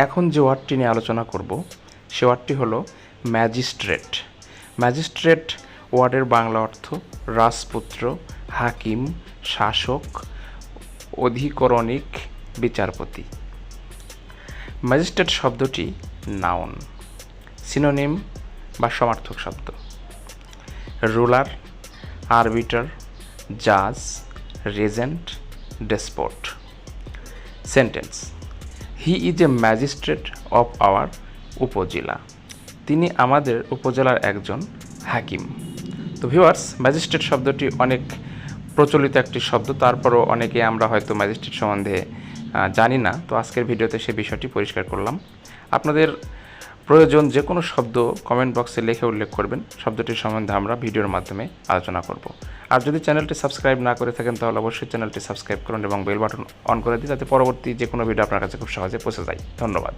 এখন যে ওয়ার্ডটি নিয়ে আলোচনা করব সে ওয়ার্ডটি হলো ম্যাজিস্ট্রেট। ম্যাজিস্ট্রেট ওয়ার্ডের বাংলা অর্থ রাজপুত্র, হাকিম, শাসক, অধিকরণিক, বিচারপতি। ম্যাজিস্ট্রেট শব্দটি নাউন। সিনোনিম বা সমার্থক শব্দ: রুলার, আরবিটার, জাজ, regent, despot. Sentence: he is a magistrate of our upazila. তিনি আমাদের উপজেলার একজন হাকিম। তো ভিউয়ার্স, ম্যাজিস্ট্রেট শব্দটি অনেক প্রচলিত একটি শব্দ, তারপরও অনেকে আমরা হয়তো ম্যাজিস্ট্রেট সম্বন্ধে জানি না। তো আজকের ভিডিওতে সে বিষয়টি পরিষ্কার করলাম। আপনাদের প্রয়োজন যে কোনো শব্দ কমেন্ট বক্সে লিখে উল্লেখ করবেন, শব্দটির সম্বন্ধে আমরা ভিডিওর মাধ্যমে আলোচনা করব। আর যদি চ্যানেলটি সাবস্ক্রাইব না করে থাকেন তাহলে অবশ্যই চ্যানেলটি সাবস্ক্রাইব করুন এবং বেল বাটন অন করে দিন, যাতে পরবর্তী যে কোনো ভিডিও আপনার কাছে খুব সহজে পৌঁছে যায়। ধন্যবাদ।